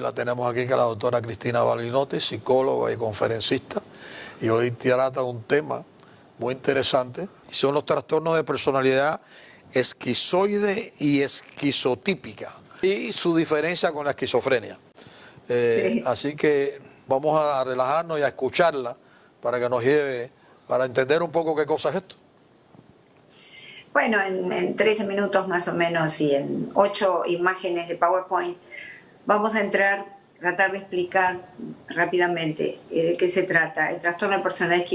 la tenemos aquí, que es la doctora Cristina Balinotti, psicóloga y conferencista, y hoy trata un tema muy interesante, y son los trastornos de personalidad esquizoide y esquizotípica, y su diferencia con la esquizofrenia. Sí. Así que vamos a relajarnos y a escucharla para que nos lleve, para entender un poco qué cosa es esto. Bueno, en 13 minutos más o menos y en 8 imágenes de PowerPoint vamos a tratar de explicar rápidamente de qué se trata. El trastorno de personalidad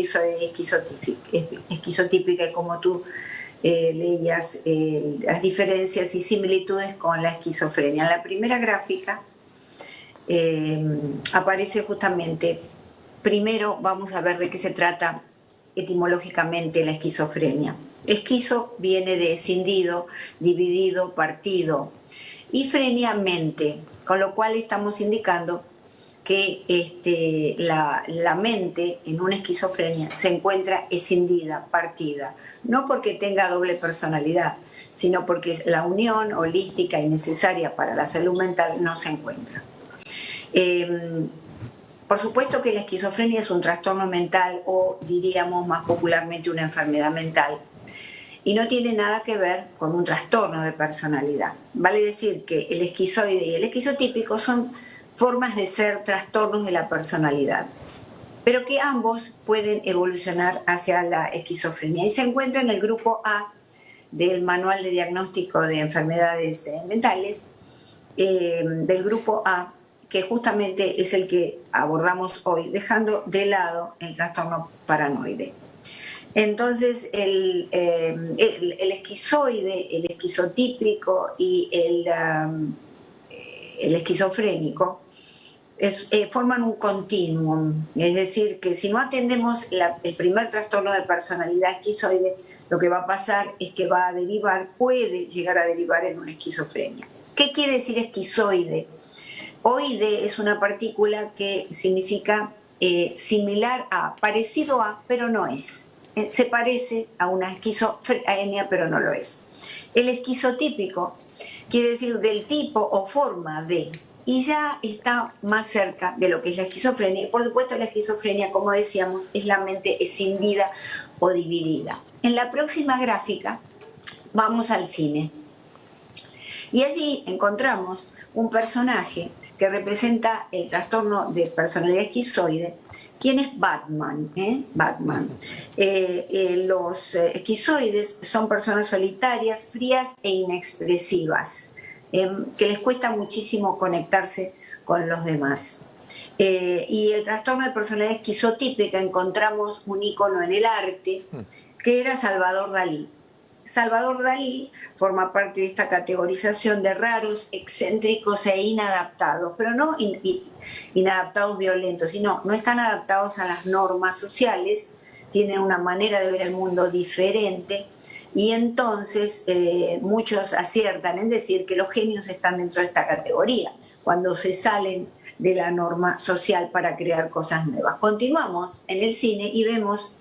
esquizotípica, y como tú leías, las diferencias y similitudes con la esquizofrenia. En la primera gráfica aparece justamente, primero vamos a ver de qué se trata etimológicamente la esquizofrenia. Esquizo viene de escindido, dividido, partido, y frenia, mente, con lo cual estamos indicando que la mente en una esquizofrenia se encuentra escindida, partida, no porque tenga doble personalidad, sino porque la unión holística y necesaria para la salud mental no se encuentra. Por supuesto que la esquizofrenia es un trastorno mental, o diríamos más popularmente una enfermedad mental, y no tiene nada que ver con un trastorno de personalidad. Vale decir que el esquizoide y el esquizotípico son formas de ser trastornos de la personalidad, pero que ambos pueden evolucionar hacia la esquizofrenia, y se encuentra en el grupo A del Manual de Diagnóstico de Enfermedades Mentales, del grupo A, que justamente es el que abordamos hoy, dejando de lado el trastorno paranoide. Entonces, el esquizoide, el esquizotípico y el esquizofrénico forman un continuum, es decir, que si no atendemos el primer trastorno de personalidad esquizoide, lo que va a pasar es que va a derivar, puede llegar a derivar en una esquizofrenia. ¿Qué quiere decir esquizoide? Oide es una partícula que significa similar a, parecido a, pero no es. Se parece a una esquizofrenia, pero no lo es. El esquizotípico quiere decir del tipo o forma de, y ya está más cerca de lo que es la esquizofrenia. Y por supuesto la esquizofrenia, como decíamos, es la mente escindida o dividida. En la próxima gráfica vamos al cine. Y allí encontramos un personaje que representa el trastorno de personalidad esquizoide. ¿Quién es Batman? Batman. Los esquizoides son personas solitarias, frías e inexpresivas, que les cuesta muchísimo conectarse con los demás. Y el trastorno de personalidad esquizotípica encontramos un ícono en el arte, que era Salvador Dalí. Salvador Dalí forma parte de esta categorización de raros, excéntricos e inadaptados, pero no inadaptados violentos, sino no están adaptados a las normas sociales, tienen una manera de ver el mundo diferente, y entonces muchos aciertan en decir que los genios están dentro de esta categoría, cuando se salen de la norma social para crear cosas nuevas. Continuamos en el cine y vemos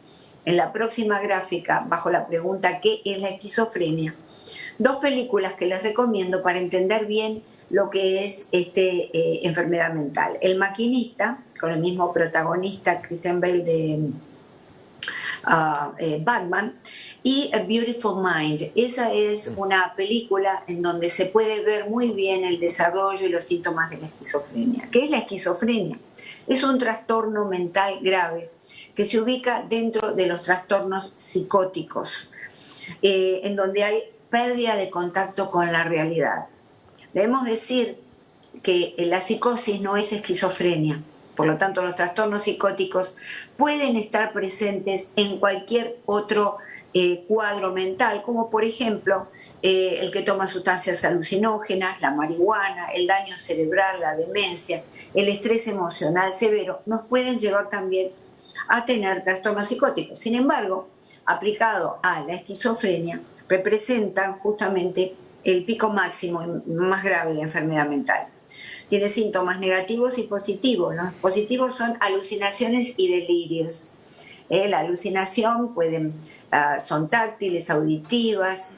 en la próxima gráfica, bajo la pregunta ¿qué es la esquizofrenia?, dos películas que les recomiendo para entender bien lo que es enfermedad mental. El maquinista, con el mismo protagonista, Christian Bale, de Batman, y A Beautiful Mind. Esa es una película en donde se puede ver muy bien el desarrollo y los síntomas de la esquizofrenia. ¿Qué es la esquizofrenia? Es un trastorno mental grave que se ubica dentro de los trastornos psicóticos, en donde hay pérdida de contacto con la realidad. Debemos decir que la psicosis no es esquizofrenia, por lo tanto los trastornos psicóticos pueden estar presentes en cualquier otro cuadro mental, como por ejemplo el que toma sustancias alucinógenas, la marihuana, el daño cerebral, la demencia, el estrés emocional severo, nos pueden llevar también a tener trastornos psicóticos. Sin embargo, aplicado a la esquizofrenia, representan justamente el pico máximo y más grave de enfermedad mental. Tiene síntomas negativos y positivos. Los positivos son alucinaciones y delirios. La alucinación son táctiles, auditivas,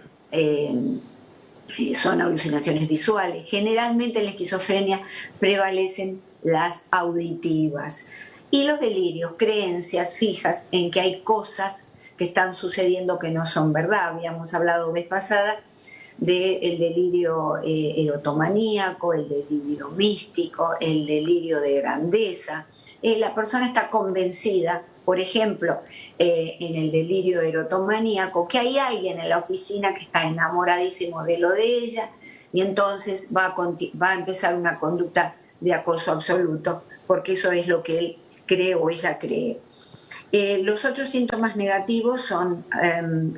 son alucinaciones visuales. Generalmente en la esquizofrenia prevalecen las auditivas. Y los delirios, creencias fijas en que hay cosas que están sucediendo que no son verdad. Habíamos hablado vez pasada del delirio erotomaníaco, el delirio místico, el delirio de grandeza. La persona está convencida, por ejemplo, en el delirio erotomaníaco, que hay alguien en la oficina que está enamoradísimo de lo de ella y entonces va a empezar una conducta de acoso absoluto, porque eso es lo que él cree o ella cree. Los otros síntomas negativos son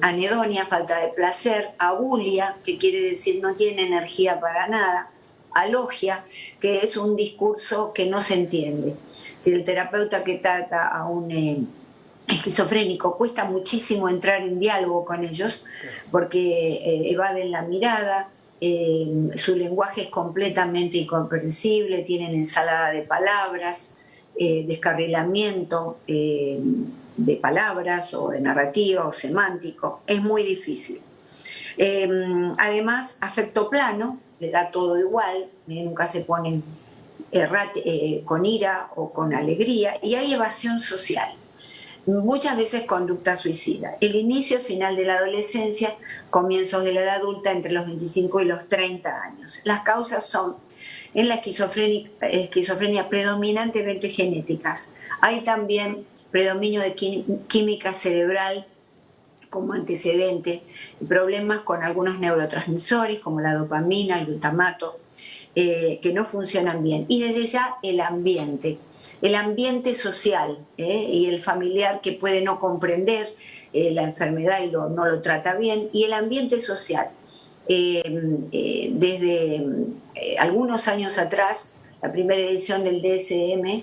anedonia, falta de placer, abulia, que quiere decir no tiene energía para nada, alogia, que es un discurso que no se entiende. Si el terapeuta que trata a un esquizofrénico cuesta muchísimo entrar en diálogo con ellos porque evaden la mirada, su lenguaje es completamente incomprensible, tienen ensalada de palabras, descarrilamiento de palabras o de narrativa o semántico, es muy difícil. Además, afecto plano, le da todo igual, nunca se ponen con ira o con alegría, y hay evasión social. Muchas veces conducta suicida. El inicio y final de la adolescencia, comienzos de la edad adulta entre los 25 y los 30 años. Las causas son en la esquizofrenia predominantemente genéticas. Hay también predominio de química cerebral como antecedente, problemas con algunos neurotransmisores como la dopamina, el glutamato, que no funcionan bien. Y desde ya el ambiente social y el familiar que puede no comprender la enfermedad y no lo trata bien, y el ambiente social. Desde algunos años atrás, la primera edición del DSM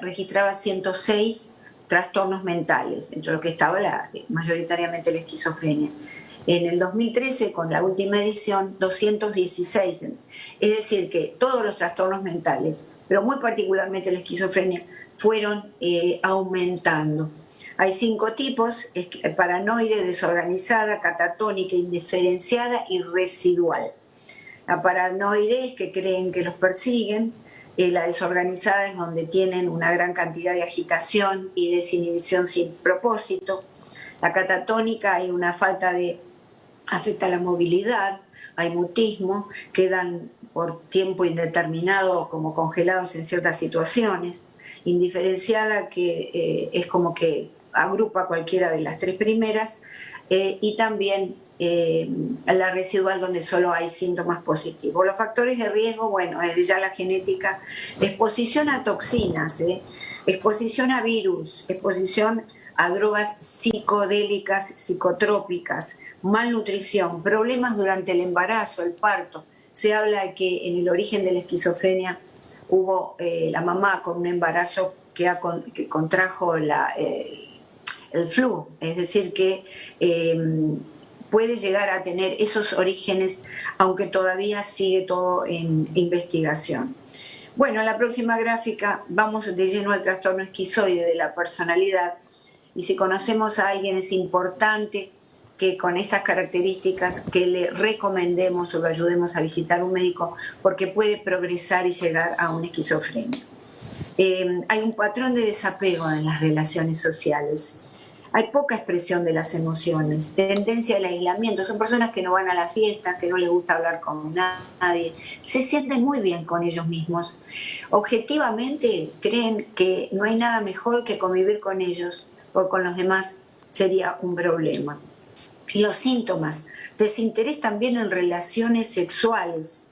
registraba 106 trastornos mentales, entre los que estaba mayoritariamente la esquizofrenia. En el 2013, con la última edición, 216. Es decir, que todos los trastornos mentales, pero muy particularmente la esquizofrenia, fueron aumentando. Hay 5 tipos: paranoide, desorganizada, catatónica, indiferenciada y residual. La paranoide es que creen que los persiguen, la desorganizada es donde tienen una gran cantidad de agitación y desinhibición sin propósito. La catatónica hay una falta de... afecta la movilidad, hay mutismo, quedan por tiempo indeterminado como congelados en ciertas situaciones. Indiferenciada, que es como que agrupa cualquiera de las 3 primeras, y también la residual, donde solo hay síntomas positivos. Los factores de riesgo, bueno, ya la genética, exposición a toxinas, exposición a virus, exposición a drogas psicodélicas, psicotrópicas, malnutrición, problemas durante el embarazo, el parto. Se habla que en el origen de la esquizofrenia hubo la mamá con un embarazo que contrajo el flu, es decir, que puede llegar a tener esos orígenes, aunque todavía sigue todo en investigación. Bueno, en la próxima gráfica vamos de lleno al trastorno esquizoide de la personalidad, y si conocemos a alguien es importante que con estas características que le recomendemos o lo ayudemos a visitar un médico, porque puede progresar y llegar a una esquizofrenia. Hay un patrón de desapego en las relaciones sociales. Hay poca expresión de las emociones, tendencia al aislamiento. Son personas que no van a la fiesta, que no les gusta hablar con nadie, se sienten muy bien con ellos mismos. Objetivamente creen que no hay nada mejor que convivir con ellos o con los demás sería un problema. Y los síntomas: desinterés también en relaciones sexuales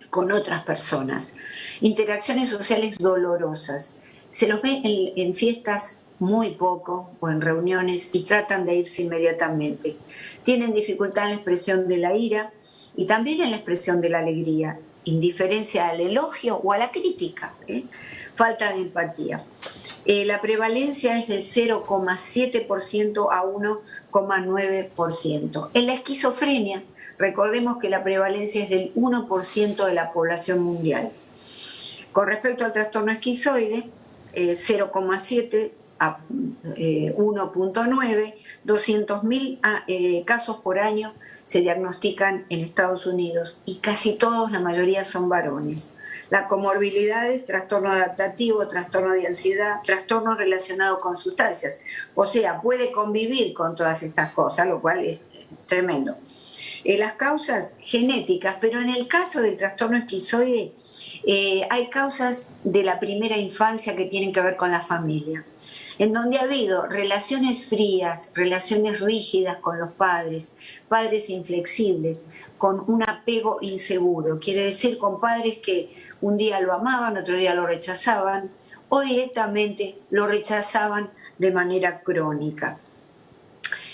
con otras personas, interacciones sociales dolorosas. Se los ve en fiestas muy poco o en reuniones y tratan de irse inmediatamente. Tienen dificultad en la expresión de la ira y también en la expresión de la alegría, indiferencia al elogio o a la crítica, falta de empatía. La prevalencia es del 0,7% a 1,9%. En la esquizofrenia, recordemos que la prevalencia es del 1% de la población mundial. Con respecto al trastorno esquizoide, 0,7 a 1.9, 200.000 casos por año se diagnostican en Estados Unidos y casi todos, la mayoría son varones. La comorbilidad es trastorno adaptativo, trastorno de ansiedad, trastorno relacionado con sustancias. O sea, puede convivir con todas estas cosas, lo cual es tremendo. Las causas genéticas, pero en el caso del trastorno esquizoide hay causas de la primera infancia que tienen que ver con la familia, en donde ha habido relaciones frías, relaciones rígidas con los padres, padres inflexibles, con un apego inseguro, quiere decir con padres que un día lo amaban, otro día lo rechazaban, o directamente lo rechazaban de manera crónica.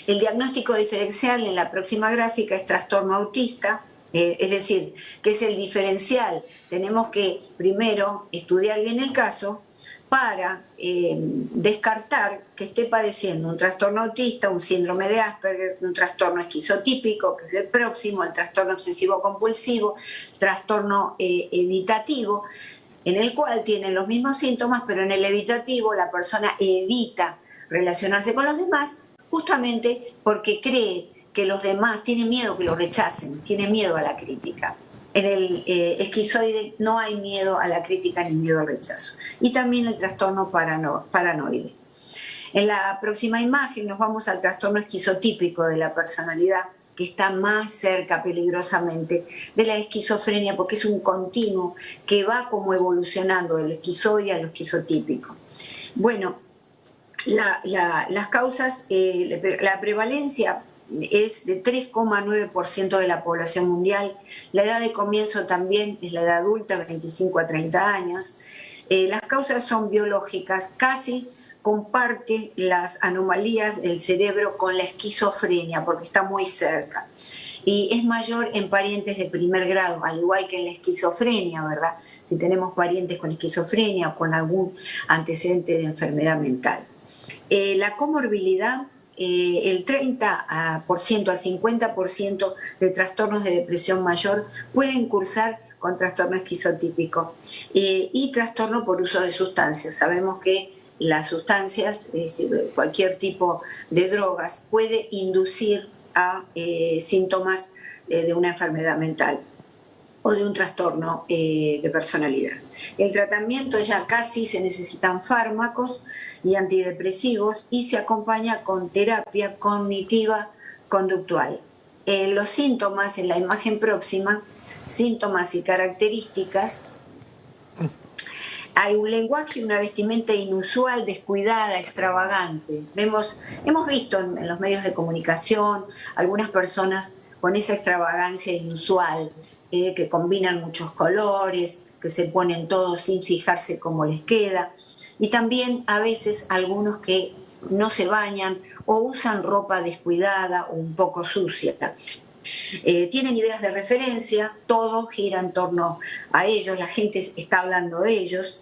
El diagnóstico diferencial en la próxima gráfica es trastorno autista, es decir, que es el diferencial. Tenemos que primero estudiar bien el caso para descartar que esté padeciendo un trastorno autista, un síndrome de Asperger, un trastorno esquizotípico, que es el próximo, el trastorno obsesivo-compulsivo, trastorno evitativo, en el cual tienen los mismos síntomas, pero en el evitativo la persona evita relacionarse con los demás justamente porque cree que los demás, tiene miedo que lo rechacen, tiene miedo a la crítica. En el esquizoide no hay miedo a la crítica ni miedo al rechazo. Y también el trastorno paranoide. En la próxima imagen nos vamos al trastorno esquizotípico de la personalidad, que está más cerca peligrosamente de la esquizofrenia, porque es un continuo que va como evolucionando del esquizoide a lo esquizotípico. Bueno, las causas, la prevalencia es de 3,9% de la población mundial. La edad de comienzo también es la edad adulta, 25 a 30 años. Las causas son biológicas, casi comparte las anomalías del cerebro con la esquizofrenia porque está muy cerca. Y es mayor en parientes de primer grado, al igual que en la esquizofrenia, ¿verdad? Si tenemos parientes con esquizofrenia o con algún antecedente de enfermedad mental. La comorbilidad, el 30% al 50% de trastornos de depresión mayor pueden cursar con trastorno esquizotípico y trastorno por uso de sustancias. Sabemos que las sustancias, es decir, cualquier tipo de drogas, puede inducir a síntomas de una enfermedad mental o de un trastorno de personalidad. El tratamiento ya casi se necesitan fármacos y antidepresivos y se acompaña con terapia cognitiva conductual. Los síntomas en la imagen próxima, síntomas y características. Hay un lenguaje y una vestimenta inusual, descuidada, extravagante. Hemos visto en los medios de comunicación algunas personas con esa extravagancia inusual, que combinan muchos colores, que se ponen todos sin fijarse cómo les queda. Y también a veces algunos que no se bañan o usan ropa descuidada o un poco sucia. Tienen ideas de referencia, todo gira en torno a ellos, la gente está hablando de ellos,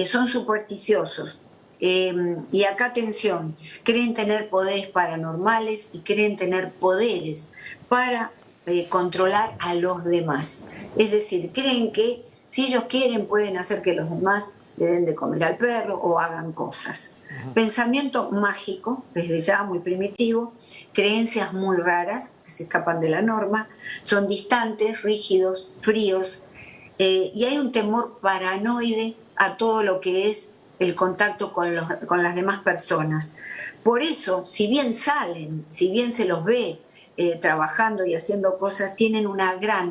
son supersticiosos. Y acá atención, creen tener poderes paranormales y creen tener poderes para controlar a los demás. Es decir, creen que si ellos quieren pueden hacer que los demás le den de comer al perro o hagan cosas. Pensamiento mágico, desde ya muy primitivo, creencias muy raras que se escapan de la norma, son distantes, rígidos, fríos, y hay un temor paranoide a todo lo que es el contacto con las demás personas. Por eso, si bien salen, si bien se los ve trabajando y haciendo cosas,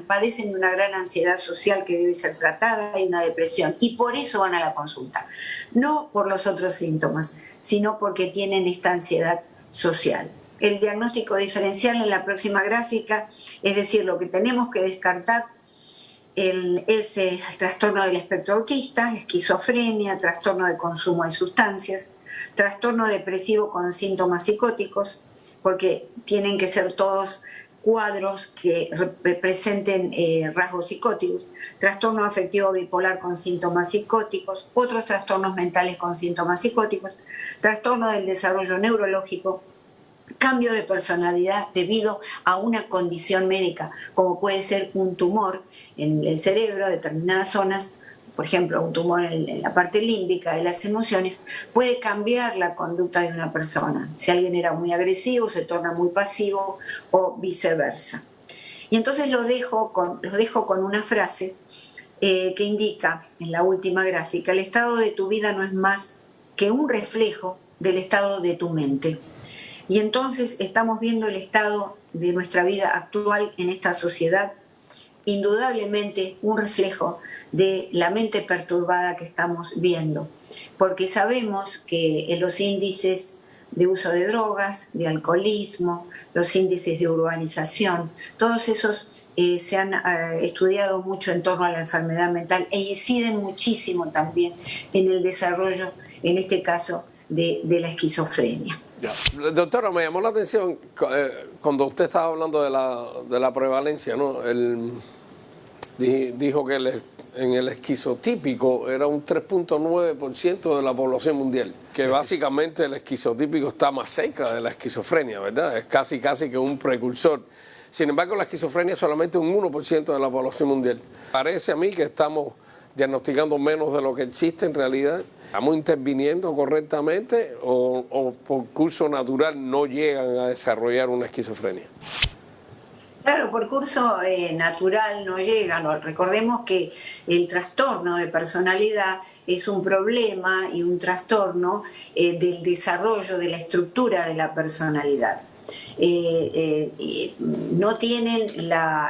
padecen una gran ansiedad social que debe ser tratada y una depresión. Y por eso van a la consulta. No por los otros síntomas, sino porque tienen esta ansiedad social. El diagnóstico diferencial en la próxima gráfica, es decir, lo que tenemos que descartar es el trastorno del espectro autista, esquizofrenia, trastorno de consumo de sustancias, trastorno depresivo con síntomas psicóticos, porque tienen que ser todos cuadros que representen rasgos psicóticos, trastorno afectivo bipolar con síntomas psicóticos, otros trastornos mentales con síntomas psicóticos, trastorno del desarrollo neurológico, cambio de personalidad debido a una condición médica, como puede ser un tumor en el cerebro, determinadas zonas, por ejemplo, un tumor en la parte límbica de las emociones, puede cambiar la conducta de una persona. Si alguien era muy agresivo, se torna muy pasivo o viceversa. Y entonces los dejo con una frase que indica en la última gráfica: el estado de tu vida no es más que un reflejo del estado de tu mente. Y entonces estamos viendo el estado de nuestra vida actual en esta sociedad, indudablemente un reflejo de la mente perturbada que estamos viendo, porque sabemos que los índices de uso de drogas, de alcoholismo, los índices de urbanización, todos esos se han estudiado mucho en torno a la enfermedad mental e inciden muchísimo también en el desarrollo, en este caso, de la esquizofrenia. Doctora, me llamó la atención cuando usted estaba hablando de la prevalencia, ¿no? Dijo que en el esquizotípico era un 3.9% de la población mundial, que básicamente el esquizotípico está más cerca de la esquizofrenia, ¿verdad? Es casi que un precursor. Sin embargo, la esquizofrenia es solamente un 1% de la población mundial. Parece a mí que estamos diagnosticando menos de lo que existe en realidad. ¿Estamos interviniendo correctamente o por curso natural no llegan a desarrollar una esquizofrenia? Claro, por curso natural no llegan. Recordemos que el trastorno de personalidad es un problema y un trastorno del desarrollo de la estructura de la personalidad. No tienen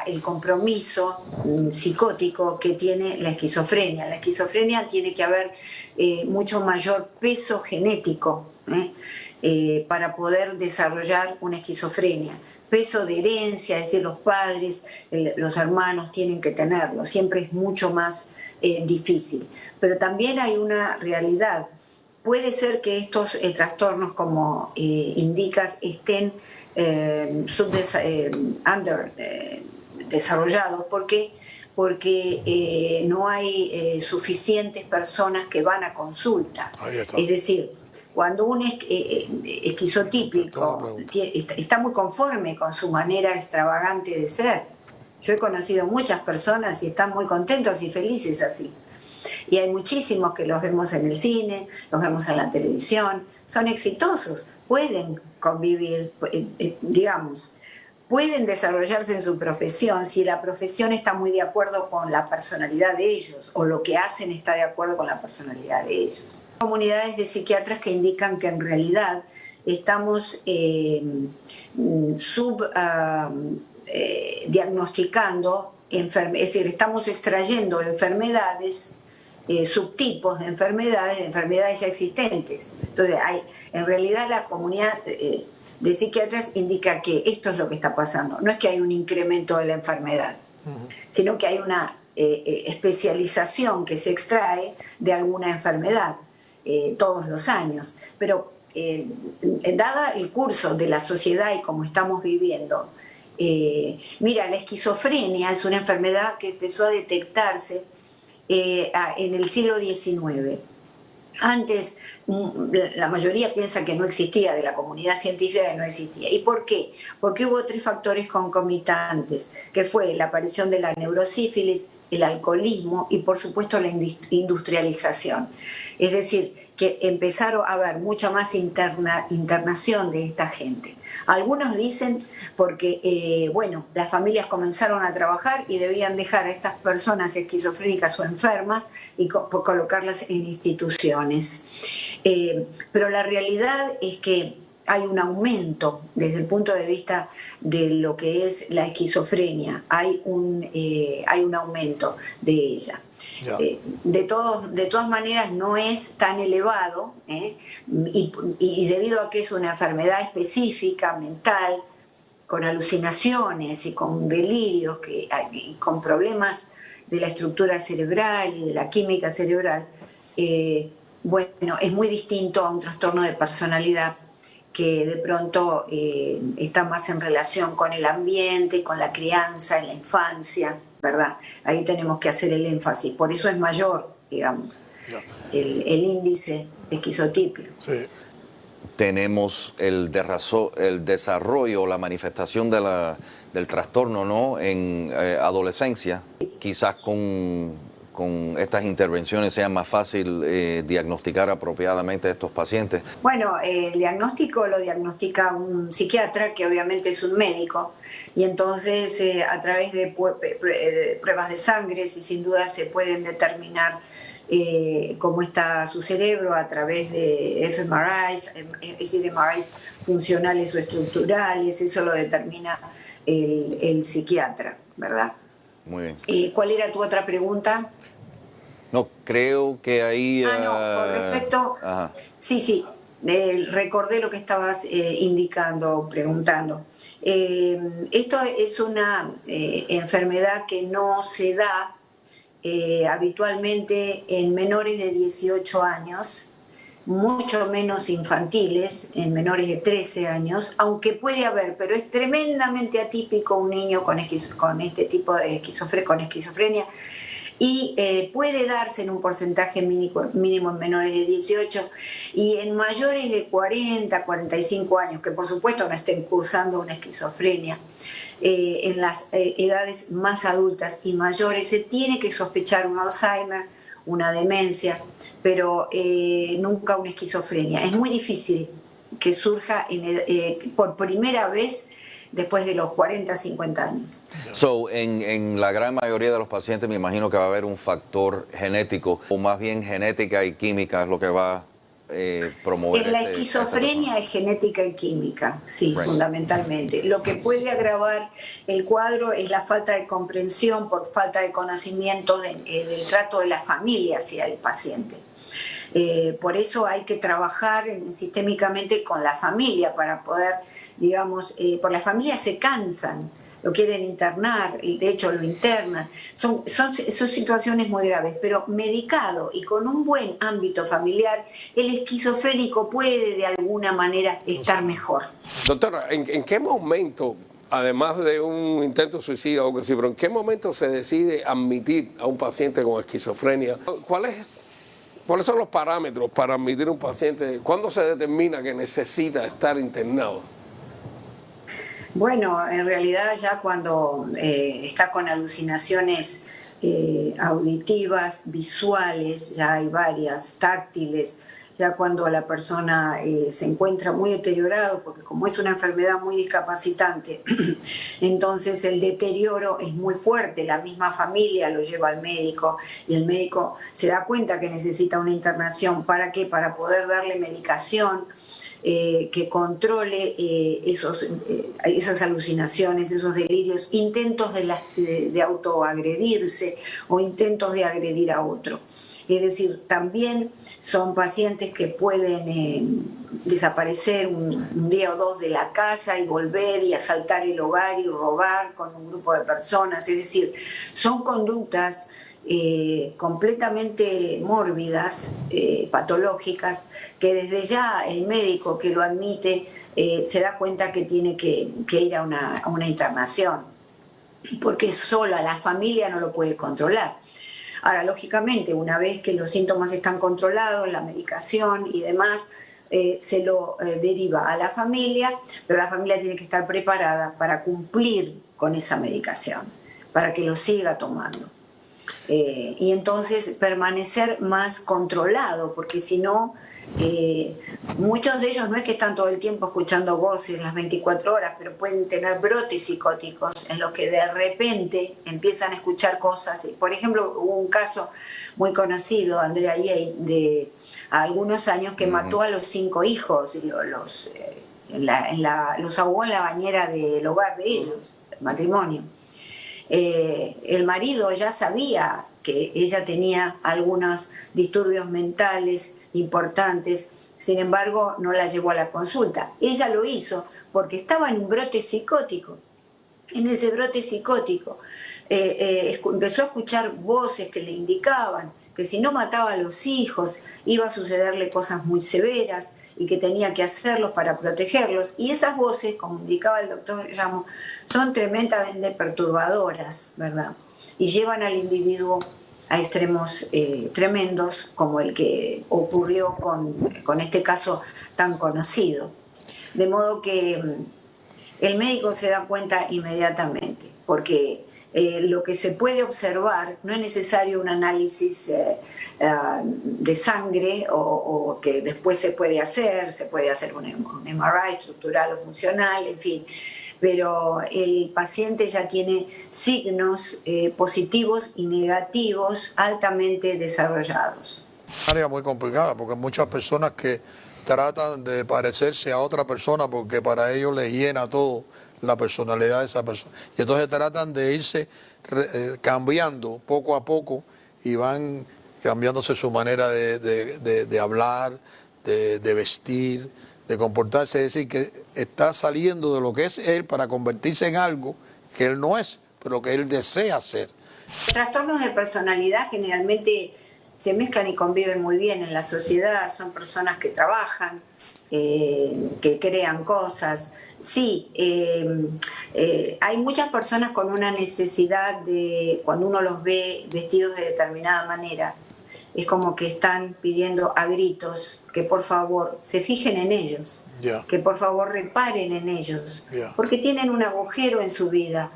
el compromiso psicótico que tiene la esquizofrenia. La esquizofrenia tiene que haber mucho mayor peso genético para poder desarrollar una esquizofrenia. Peso de herencia, es decir, los padres, los hermanos tienen que tenerlo. Siempre es mucho más difícil. Pero también hay una realidad. Puede ser que estos trastornos, como indicas, estén desarrollados. ¿Por qué? Porque no hay suficientes personas que van a consulta. Es decir, cuando un esquizotípico está muy conforme con su manera extravagante de ser. Yo he conocido muchas personas y están muy contentos y felices así. Y hay muchísimos que los vemos en el cine, los vemos en la televisión, son exitosos, pueden convivir, digamos, pueden desarrollarse en su profesión si la profesión está muy de acuerdo con la personalidad de ellos o lo que hacen está de acuerdo con la personalidad de ellos. Comunidades de psiquiatras que indican que en realidad estamos diagnosticando, es decir, estamos extrayendo enfermedades, subtipos de enfermedades ya existentes. Entonces, en realidad la comunidad de psiquiatras indica que esto es lo que está pasando. No es que hay un incremento de la enfermedad, sino que hay una especialización que se extrae de alguna enfermedad todos los años. Pero dada el curso de la sociedad y como estamos viviendo, mira, la esquizofrenia es una enfermedad que empezó a detectarse en el siglo XIX. Antes, la mayoría piensa que no existía, de la comunidad científica que no existía. ¿Y por qué? Porque hubo 3 factores concomitantes, que fue la aparición de la neurosífilis, el alcoholismo y, por supuesto, la industrialización. Es decir, que empezaron a haber mucha más internación de esta gente. Algunos dicen porque, las familias comenzaron a trabajar y debían dejar a estas personas esquizofrénicas o enfermas y colocarlas en instituciones. Pero la realidad es que hay un aumento desde el punto de vista de lo que es la esquizofrenia, hay un aumento de ella. De todas maneras no es tan elevado y debido a que es una enfermedad específica, mental, con alucinaciones y con delirios y con problemas de la estructura cerebral y de la química cerebral, es muy distinto a un trastorno de personalidad que de pronto está más en relación con el ambiente, con la crianza, en la infancia, ¿verdad? Ahí tenemos que hacer el énfasis. Por eso es mayor, digamos, el índice esquizotípico. Sí. Tenemos el desarrollo, la manifestación del trastorno, ¿no? En adolescencia, quizás con con estas intervenciones sea más fácil diagnosticar apropiadamente a estos pacientes? Bueno, el diagnóstico lo diagnostica un psiquiatra, que obviamente es un médico, y entonces a través de pruebas de sangre, si sin duda se pueden determinar cómo está su cerebro a través de fMRIs, es decir, MRIs funcionales o estructurales, eso lo determina el psiquiatra, ¿verdad? Muy bien. ¿Cuál era tu otra pregunta? No, creo que ahí... No, con respecto... Ajá. Sí, recordé lo que estabas indicando, preguntando. Esto es una enfermedad que no se da habitualmente en menores de 18 años, mucho menos infantiles, en menores de 13 años, aunque puede haber, pero es tremendamente atípico un niño con este tipo de esquizofrenia, y puede darse en un porcentaje mínimo en menores de 18 y en mayores de 40, 45 años, que por supuesto no estén cursando una esquizofrenia. En las edades más adultas y mayores se tiene que sospechar un Alzheimer, una demencia, pero nunca una esquizofrenia. Es muy difícil que surja por primera vez después de los 40, 50 años. En la gran mayoría de los pacientes me imagino que va a haber un factor genético, o más bien genética y química es lo que va a promover. En la esquizofrenia es genética y química, sí, Right. Fundamentalmente. Lo que puede agravar el cuadro es la falta de comprensión por falta de conocimiento del trato de la familia hacia el paciente. Por eso hay que trabajar sistémicamente con la familia para poder, digamos, por la familia se cansan, lo quieren internar, de hecho lo internan. Son situaciones muy graves, pero medicado y con un buen ámbito familiar, el esquizofrénico puede de alguna manera estar mejor. Doctora, ¿en qué momento, además de un intento suicida o algo así, pero en qué momento se decide admitir a un paciente con esquizofrenia? ¿Cuáles son los parámetros para admitir a un paciente? ¿Cuándo se determina que necesita estar internado? Bueno, en realidad ya cuando está con alucinaciones auditivas, visuales, ya hay varias, táctiles, ya cuando la persona se encuentra muy deteriorado, porque como es una enfermedad muy discapacitante, entonces el deterioro es muy fuerte, la misma familia lo lleva al médico y el médico se da cuenta que necesita una internación. ¿Para qué? Para poder darle medicación que controle esas alucinaciones, esos delirios, intentos de autoagredirse o intentos de agredir a otro. Es decir, también son pacientes que pueden desaparecer un día o dos de la casa y volver y asaltar el hogar y robar con un grupo de personas. Es decir, son conductas completamente mórbidas, patológicas, que desde ya el médico que lo admite se da cuenta que tiene que ir a una internación, porque sola la familia no lo puede controlar. Ahora, lógicamente, una vez que los síntomas están controlados, la medicación y demás, se lo deriva a la familia, pero la familia tiene que estar preparada para cumplir con esa medicación, para que lo siga tomando. Y entonces permanecer más controlado, porque si no, muchos de ellos no es que están todo el tiempo escuchando voces las 24 horas, pero pueden tener brotes psicóticos en los que de repente empiezan a escuchar cosas. Por ejemplo, hubo un caso muy conocido, Andrea Yeh, de algunos años, que mató a los 5 hijos y los ahogó en la bañera del hogar de ellos, el matrimonio. El marido ya sabía que ella tenía algunos disturbios mentales importantes, sin embargo no la llevó a la consulta. Ella lo hizo porque estaba en un brote psicótico. En ese brote psicótico empezó a escuchar voces que le indicaban que si no mataba a los hijos iba a sucederle cosas muy severas y que tenía que hacerlos para protegerlos. Y esas voces, como indicaba el doctor Ramos, son tremendamente perturbadoras, ¿verdad? Y llevan al individuo a extremos tremendos, como el que ocurrió con este caso tan conocido. De modo que el médico se da cuenta inmediatamente, porque lo que se puede observar, no es necesario un análisis de sangre o que después se puede hacer un MRI estructural o funcional, en fin, pero el paciente ya tiene signos positivos y negativos altamente desarrollados. Área muy complicada porque hay muchas personas que tratan de parecerse a otra persona porque para ellos les llena todo la personalidad de esa persona. Y entonces tratan de irse cambiando poco a poco y van cambiándose su manera de hablar, de vestir, de comportarse. Es decir, que está saliendo de lo que es él para convertirse en algo que él no es, pero que él desea ser. Los trastornos de personalidad generalmente se mezclan y conviven muy bien en la sociedad, son personas que trabajan, que crean cosas. Sí, hay muchas personas con una necesidad de, cuando uno los ve vestidos de determinada manera, es como que están pidiendo a gritos que por favor se fijen en ellos, que por favor reparen en ellos, porque tienen un agujero en su vida.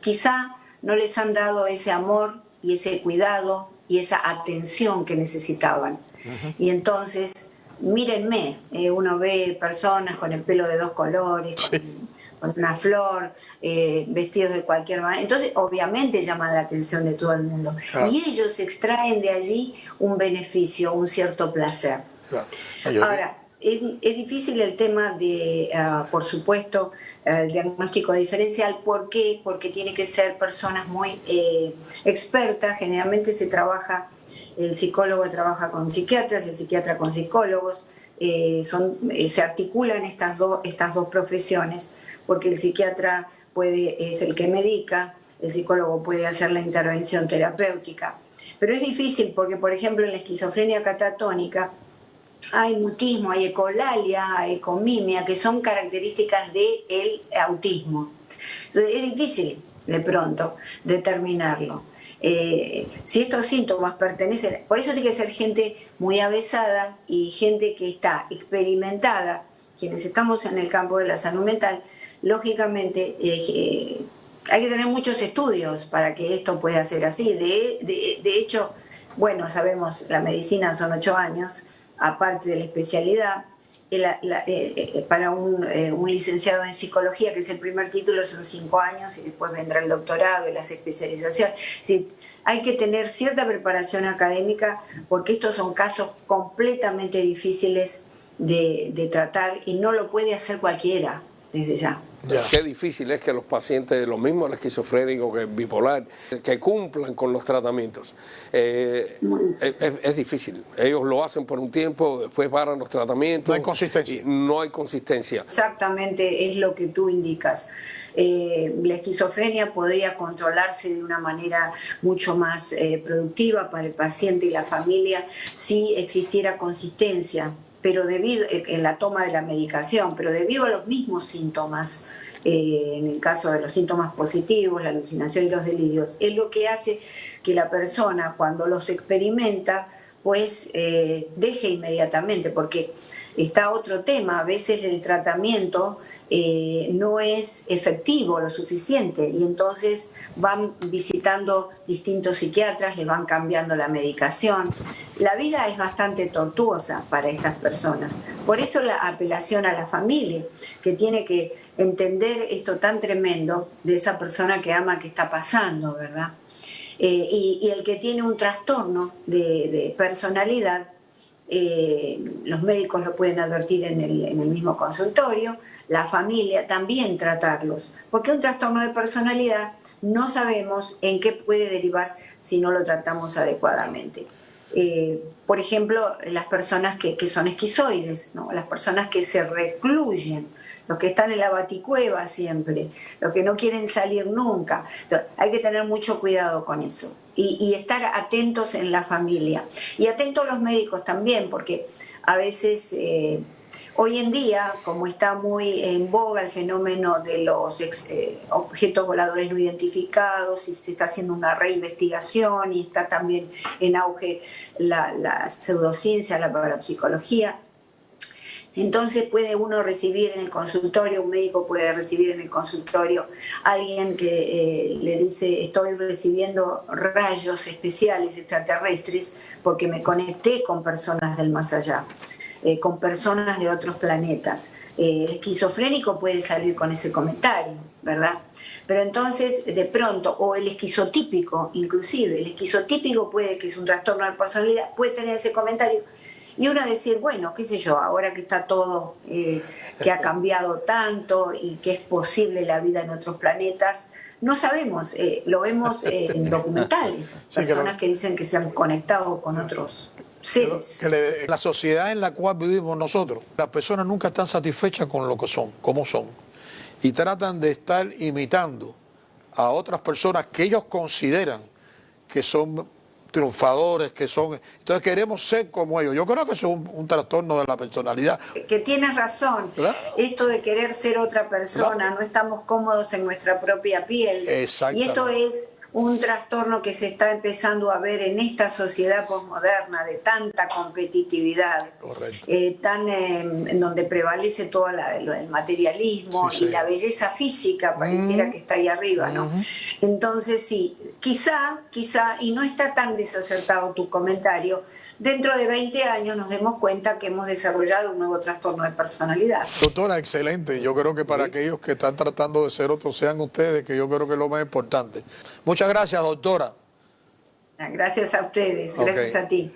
Quizá no les han dado ese amor y ese cuidado y esa atención que necesitaban. Y entonces, mírenme, uno ve personas con el pelo de 2 colores, con una flor, vestidos de cualquier manera. Entonces, obviamente llaman la atención de todo el mundo. Y ellos extraen de allí un beneficio, un cierto placer. Ahora, es difícil el tema de, por supuesto, el diagnóstico diferencial. ¿Por qué? Porque tiene que ser personas muy expertas. Generalmente el psicólogo trabaja con psiquiatras, el psiquiatra con psicólogos. Se articulan estas dos profesiones, porque el psiquiatra es el que medica, el psicólogo puede hacer la intervención terapéutica. Pero es difícil porque, por ejemplo, en la esquizofrenia catatónica hay mutismo, hay ecolalia, hay ecomimia, que son características del autismo. Entonces es difícil de pronto determinarlo. Si estos síntomas pertenecen, por eso tiene que ser gente muy avesada y gente que está experimentada. Quienes estamos en el campo de la salud mental, lógicamente hay que tener muchos estudios para que esto pueda ser así. De hecho, bueno, sabemos, la medicina son 8 años, aparte de la especialidad. Para un licenciado en psicología, que es el primer título, son 5 años, y después vendrá el doctorado y las especializaciones. Es decir, hay que tener cierta preparación académica porque estos son casos completamente difíciles de tratar y no lo puede hacer cualquiera desde ya. Qué difícil es que los pacientes, lo mismo el esquizofrénico que el bipolar, que cumplan con los tratamientos. Es difícil. Ellos lo hacen por un tiempo, después paran los tratamientos. No hay consistencia. Y no hay consistencia. Exactamente, es lo que tú indicas. La esquizofrenia podría controlarse de una manera mucho más productiva para el paciente y la familia si existiera consistencia, pero debido en la toma de la medicación, pero debido a los mismos síntomas, en el caso de los síntomas positivos, la alucinación y los delirios, es lo que hace que la persona, cuando los experimenta, pues deje inmediatamente, porque está otro tema. A veces el tratamiento no es efectivo lo suficiente y entonces van visitando distintos psiquiatras, les van cambiando la medicación. La vida es bastante tortuosa para estas personas. Por eso la apelación a la familia, que tiene que entender esto tan tremendo de esa persona que ama, que está pasando, ¿verdad? Y el que tiene un trastorno de personalidad, los médicos lo pueden advertir en el mismo consultorio, la familia también tratarlos, porque un trastorno de personalidad no sabemos en qué puede derivar si no lo tratamos adecuadamente. Por ejemplo, las personas que son esquizoides, ¿no? Las personas que se recluyen, los que están en la baticueva siempre, los que no quieren salir nunca. Entonces, hay que tener mucho cuidado con eso y estar atentos en la familia. Y atentos los médicos también, porque a veces, hoy en día, como está muy en boga el fenómeno de los objetos voladores no identificados, y se está haciendo una reinvestigación y está también en auge la pseudociencia, la parapsicología, Entonces puede uno recibir en el consultorio, un médico puede recibir en el consultorio alguien que le dice estoy recibiendo rayos especiales extraterrestres porque me conecté con personas del más allá, con personas de otros planetas. El esquizofrénico puede salir con ese comentario, ¿verdad? Pero entonces, de pronto, o el esquizotípico, inclusive, el esquizotípico puede, que es un trastorno de personalidad, puede tener ese comentario. Y uno decir, bueno, qué sé yo, ahora que está todo, que ha cambiado tanto y que es posible la vida en otros planetas, no sabemos, lo vemos en documentales, personas que dicen que se han conectado con otros seres. La sociedad en la cual vivimos nosotros, las personas nunca están satisfechas con lo que son, como son, y tratan de estar imitando a otras personas que ellos consideran que son triunfadores, que son... Entonces queremos ser como ellos. Yo creo que eso es un trastorno de la personalidad. Que tienes razón. ¿Verdad? Esto de querer ser otra persona, ¿verdad? no estamos cómodos en nuestra propia piel. Exactamente. Y esto es un trastorno que se está empezando a ver en esta sociedad posmoderna de tanta competitividad, en donde prevalece todo el materialismo y la belleza física pareciera que está ahí arriba, ¿no? Entonces sí, quizá, y no está tan desacertado tu comentario, dentro de 20 años nos demos cuenta que hemos desarrollado un nuevo trastorno de personalidad. Doctora, excelente. Yo creo que para aquellos que están tratando de ser otros sean ustedes, que yo creo que es lo más importante. Muchas gracias, doctora. Gracias a ustedes, gracias a ti.